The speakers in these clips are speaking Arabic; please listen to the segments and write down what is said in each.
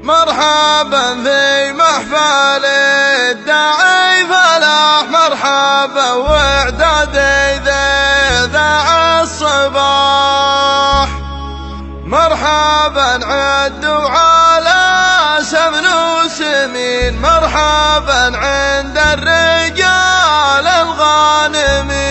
مرحبا في محفل الداعي فلاح، مرحبا واعدادي ذا الصباح، مرحبا عدوا على سمن وسمين، مرحبا عند الرجال الغانمين.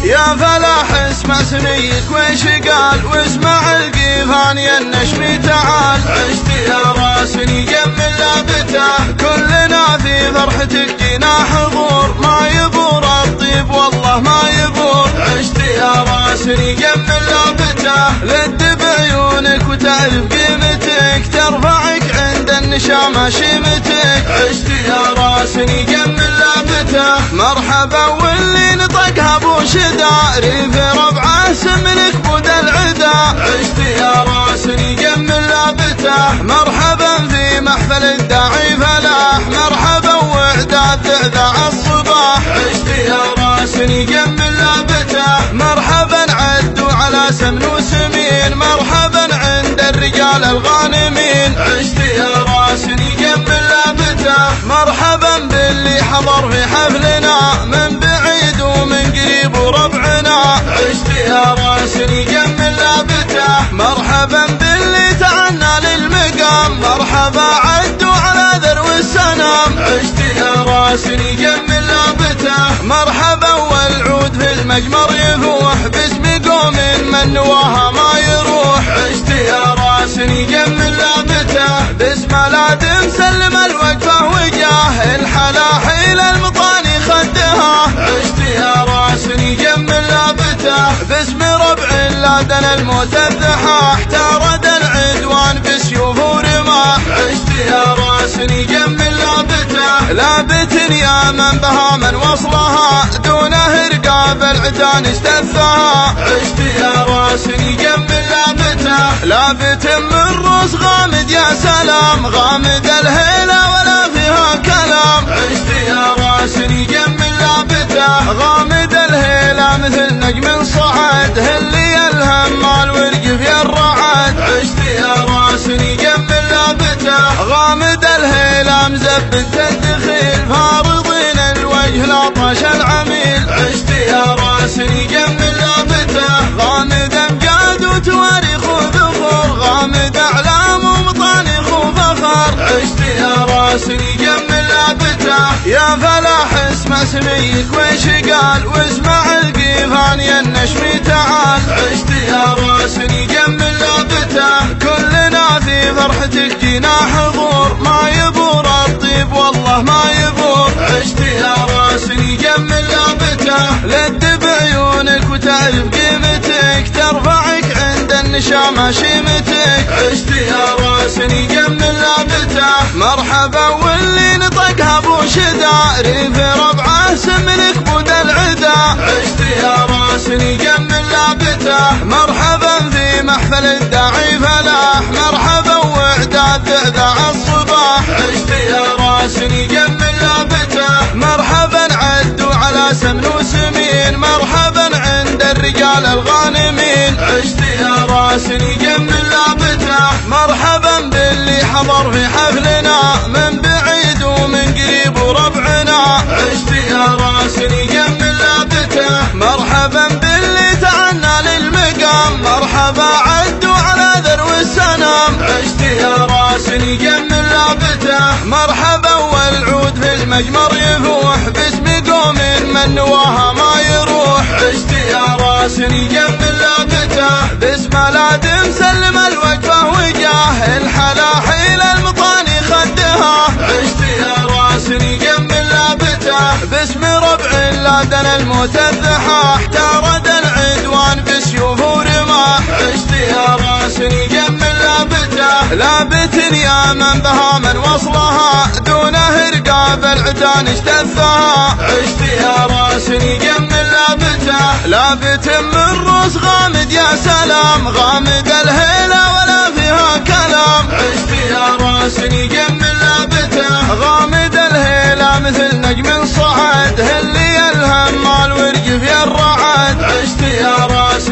يا فلاح اسمع سميك وش قال، واسمع القيفان يا النشم تعال، عشت يا راسني جمل لابته، كلنا في فرحتك جينا حضور، ما يبور الطيب والله ما يبور، عشت يا راسني جمل لابته، لد بعيونك وتعرف قيمتك، ترفعك عند النشامة شيمتك، عشت يا راسني جمل لابته، مرحبا واللي نطقها ابو شدا، ريف ربعه سملك بود العدا، عشت يا راسني جمل لابته، مرحبا في محفل الداعي فلاح، مرحبا واعداد ذا الصباح، عشت يا راسني جمل لابته، مرحبا عدوا على سمن وسمين، مرحبا عند الرجال الغانمين، عشت يا راسني جمل لابته، مرحبا باللي حضر في حفلنا، من بعيد ومن قريب وربعنا، عشت يا راسني جمل لابته، مرحبا باللي تعنى للمقام، مرحبا عدوا على ذروة السنام، عشت يا راسني جمل لابته، مرحبا والعود في المجمر يفوح، باسم قوم من نواها ما يروح، عشت يا راسني جمل لابته، باسم لادم سلم الوقفه وجاه، الحلاحيل المطاني خدها، عشت يا راسني جمل لابته، باسم ربع لادن الموت الذحاح، تارد العدوان بسيوف ورماح، عشت يا راسني جمل لابته، لابت يا من بها من وصلها، دونه رقاب العدان استثها، عشت يا راسني جمل لابته، لابت من روس غامد يا سلام، غامد الهيلة ولا فيها كلام، عشت يا راسني جمل لابته، غامد الهيلة مثل نجم صعد، هلي الهمال ورقف يا الرعد، عشت يا راسني جمل لابته، غامد الهيلة مزبد الدخيل، فارضين الوجه لا طش العميل، عشت يا راسني جمل لابته، غامد امجاد وتواريخ وذخور، غامد اعلام ومطانيخ وفخر، عشت يا راسني جمل لابته، يا فلاح اسمع سميك وش قال، واسمع القيفان يا النشم تعال، عشت يا راسني جمل لابته، كلنا في فرحتك جينا حضور، ما يبور الطيب والله ما يبور، عشت يا راسني جمل لابته، لد بعيونك وتعرف قيمتك، ترفعك عند النشامة شيمتك، عشت يا راسني جمل لابته، مرحبا واللي نطقها ابو شدا، ريف ربعه سملك بود العدا، عشت يا راسني جمل لابته، مرحبا في محفل الداعي فلاح، مرحبا واعداد ذا الصباح، عشت يا راسني جمل لابته، مرحبا عدوا على سمن وسمين، مرحبا عند الرجال الغانمين، عشت يا راسني جمل لابته، مرحبا باللي حضر في حفلنا، من بعيد ومن قريب وربعنا، عشت يا راسني جمل لابته، مرحبا باللي تعنى للمقام، مرحبا عدوا على ذروة السنام، عشت يا راسني جمل لابته، مرحبا والعود في المجمر يفوح، باسم قوم من نواها ما يروح، عشت يا راسني جمل لابته، باسم لادم سلم الوقفه وجاه، الحلاحيل المطاني خدها، عشت يا راسني جمل لابته، باسم ربع لادن الموت الذحاح، تارد العدوان بسيوف ورماح، عشت يا راسني جمل لابته، لابت يا من بها من وصلها، دونه رقاب العدان استثها، عشت يا راسني جمل لابته، لابت من روس غامد يا سلام، غامد الهيلة ولا فيها كلام، عشت يا راسني جمل لابته، غامد الهيلة مثل نجم صعد، هلي الهمال ورقف يا الرعد، عشت يا راسني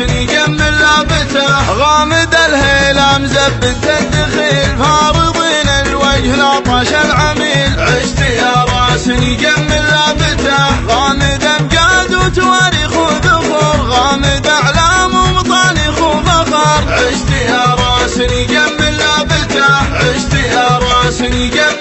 غامد الهيلام زبد الدخيل فارضين الوجه لا طاش العميل عشت يا راس يجمل لابته غامد امجاد وتواريخ وذخور غامد اعلام ومطانيخ وفخر عشت يا راس يجمل لابته عشت يا راس يجمل